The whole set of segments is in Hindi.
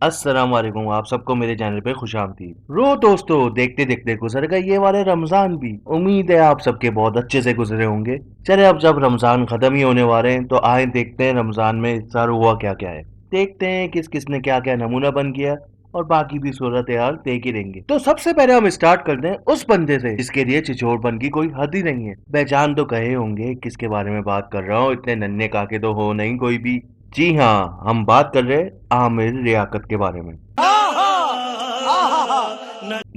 अस्सलाम वालेकुम, आप सबको मेरे चैनल पे खुशामदीद। दोस्तों, देखते देखते गुजर गए ये वाले रमजान भी। उम्मीद है आप सबके बहुत अच्छे से गुजरे होंगे। चले अब जब रमजान खत्म ही होने वाले हैं तो आए देखते हैं रमजान में इस साल हुआ क्या क्या है। देखते हैं किस किस ने क्या क्या नमूना बन किया और बाकी भी सूरत हाल देख ही रहेंगे। तो सबसे पहले हम स्टार्ट करते हैं उस बंदे से जिसके लिए चिचोड़पन की कोई हद ही नहीं है। पहचान तो कहे होंगे किसके बारे में बात कर रहा हूँ, इतने नन्हे काके तो हो नहीं कोई भी। जी हाँ, हम बात कर रहे हैं आमिर लियाकत के बारे में।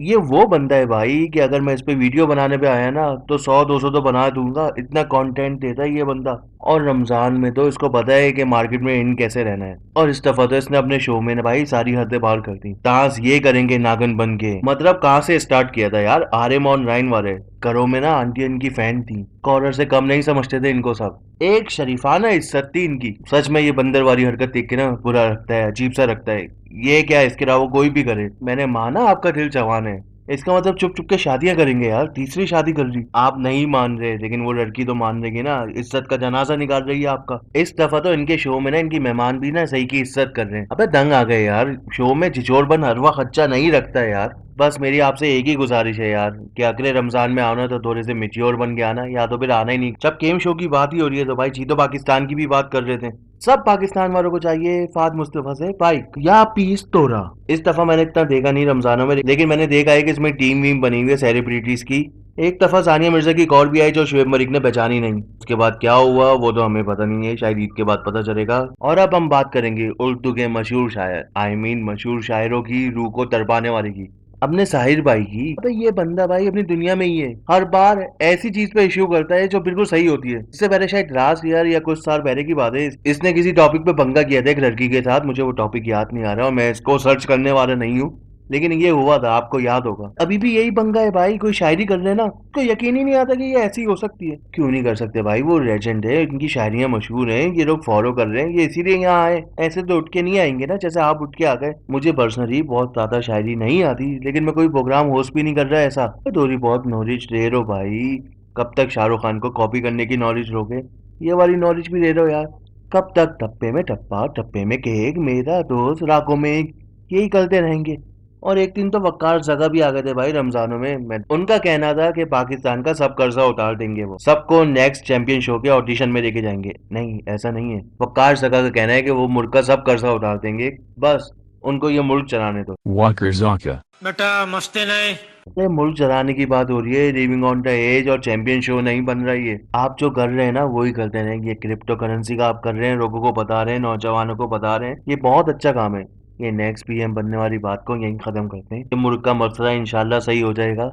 ये वो बंदा है भाई कि अगर मैं इस पे वीडियो बनाने पे आया ना तो 100-200 तो बना दूंगा, इतना कंटेंट देता है ये बंदा। और रमजान में तो इसको पता है कि मार्केट में इन कैसे रहना है। और इस दफा तो इसने अपने शो में ना भाई सारी हदें पार कर दी। ताश ये करेंगे नागन बन के, मतलब कहाँ से स्टार्ट किया था यार, आर्यम ऑन राइन वाले घरों में ना आंटी इनकी फैन थी, कॉलर से कम नहीं समझते थे इनको सब। एक शरीफाना इज्जत थी इनकी। सच में ये बंदर वाली हरकत देख के ना बुरा लगता है, अजीब सा लगता है। ये क्या, इसके अलावा कोई भी करे। मैंने माना आपका दिल जवान है, इसका मतलब चुप चुप के शादियां करेंगे यार। तीसरी शादी कर ली, आप नहीं मान रहे लेकिन वो लड़की तो मान रही है ना, इज्जत का जनाजा निकाल रही है आपका। इस दफा तो इनके शो में ना इनकी मेहमान भी ना सही की इज्जत कर रहे हैं। अबे दंग आ गए यार, शो में झिझोरबन हरवा खच्चा नहीं रखता है यार। बस मेरी आपसे एक ही गुजारिश है यार कि अगले रमजान में आना तो थोड़े से मिच्योर बन के आना, या तो फिर आना ही नहीं। जब गेम शो की बात ही हो रही है तो भाई जीतो पाकिस्तान की भी बात कर रहे थे। सब पाकिस्तान वालों को चाहिए फाद मुस्तफा से बाइक या पीस तोड़ा। इस दफा मैंने इतना देखा नहीं रमजानों में, लेकिन मैंने देखा है कि इसमें टीम वीम बनी हुई है सेलिब्रिटीज की। एक दफा सानिया मिर्जा की कॉल भी आई जो शुएब मलिक ने पहचानी नहीं। उसके बाद क्या हुआ वो तो हमें पता नहीं है, शायद ईद के बाद पता चलेगा। और अब हम बात करेंगे उर्दू के मशहूर शायर, मशहूर शायरों की, रूह को तड़पाने वाले की, अपने साहिर भाई की। अबे ये बंदा भाई अपनी दुनिया में ही है, हर बार ऐसी चीज पे इश्यू करता है जो बिल्कुल सही होती है। इससे पहले शायद लास्ट ईयर या कुछ साल पहले की बात है, इसने किसी टॉपिक पे पंगा किया था एक लड़की के साथ। मुझे वो टॉपिक याद नहीं आ रहा और मैं इसको सर्च करने वाला नहीं हूँ, लेकिन ये हुआ था, आपको याद होगा। अभी भी यही पंगा है भाई, कोई शायरी कर लेना तो यकीन ही नहीं आता कि ये ऐसी हो सकती है। क्यों नहीं कर सकते भाई, वो लेजेंड है, इनकी शायरियां मशहूर हैं, ये लोग फॉलो कर रहे हैं, ये इसीलिए यहाँ आए। ऐसे तो उठ के नहीं आएंगे ना जैसे आप उठ के आ गए। मुझे पर्सनली बहुत ज्यादा शायरी नहीं आती, लेकिन मैं कोई प्रोग्राम होस्ट भी नहीं कर रहा ऐसा। तो थोड़ी बहुत नॉलेज ले लो भाई, कब तक शाहरुख खान को कॉपी करने की नॉलेज लोगे, ये वाली नॉलेज भी ले लो यार। कब तक टप्पे में टप्पा टप्पे में केक मेरा दोस्त राखों में एक, यही करते रहेंगे। और एक दिन तो वक्कार जगह भी आ गए थे भाई रमजानों में। उनका कहना था कि पाकिस्तान का सब कर्जा उतार देंगे, वो सबको नेक्स्ट चैंपियन शो के ऑडिशन में लेके जाएंगे। नहीं, ऐसा नहीं है। वक्कार जगह का कहना है कि वो मुल्क का सब कर्जा उतार देंगे, बस उनको ये मुल्क चलाने दो। Wakazaka. बेटा मस्ती नहीं। अरे मुल्क चलाने की बात हो रही है, लिविंग ऑन द एज, और चैंपियन शो नहीं बन रही है। आप जो कर रहे हैं ना वही करते रहें। ये क्रिप्टो करेंसी का आप कर रहे हैं, लोगों को बता रहे हैं, नौजवानों को बता रहे हैं, ये बहुत अच्छा काम है। ये नेक्स्ट पीएम बनने वाली बात को यहीं खत्म करते हैं। ये मुल्क का मसला इंशाल्लाह सही हो जाएगा।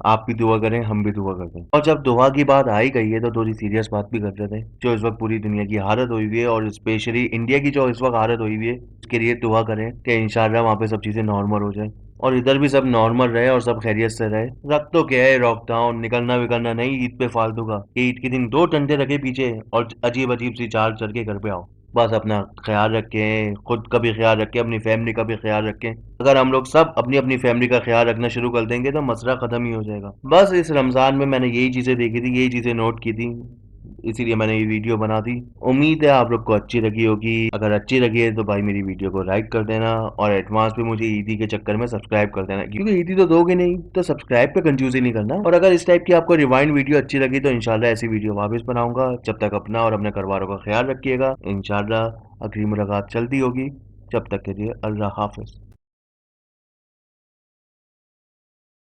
आप भी दुआ करें, हम भी दुआ करते हैं। और जब दुआ की बात आ ही गई है तो थोड़ी सीरियस बात भी कर लेते हैं। जो इस वक्त पूरी दुनिया की हालत हुई हुई है और स्पेशली इंडिया की जो इस वक्त हालत हुई हुई है, उसके लिए दुआ करें कि इंशाल्लाह वहाँ पे सब चीज़ें नॉर्मल हो जाए और इधर भी सब नॉर्मल रहे और सब खैरियत से रहे। रख तो क्या है लॉकडाउन, निकलना विकलना नहीं ईद पे फालतू का। ये ईद के दिन 2 डंडे रखे पीछे और अजीब अजीब सी चाल चल के घर पे आओ। बस अपना ख्याल रखें, खुद का भी ख्याल रखें, अपनी फैमिली का भी ख्याल रखें। अगर हम लोग सब अपनी अपनी फैमिली का ख्याल रखना शुरू कर देंगे तो मसला खत्म ही हो जाएगा। बस इस रमजान में मैंने यही चीजें देखी थी, यही चीजें नोट की थी, इसीलिए मैंने ये वीडियो बना दी। उम्मीद है आप लोग को अच्छी लगी होगी। अगर अच्छी लगी है तो भाई मेरी वीडियो को लाइक कर देना और एडवांस पे मुझे ईदी के चक्कर में सब्सक्राइब कर देना, क्योंकि ईदी तो दोगे नहीं तो सब्सक्राइब पे कंफ्यूज ही नहीं करना। और अगर इस टाइप की आपको रिवाइंड वीडियो अच्छी लगी तो इंशाल्लाह ऐसी वीडियो वापस बनाऊंगा। जब तक अपना और अपने घर वालों का ख्याल रखिएगा। इंशाल्लाह अगली मुलाकात जल्दी होगी। जब तक के लिए अल्लाह हाफिज।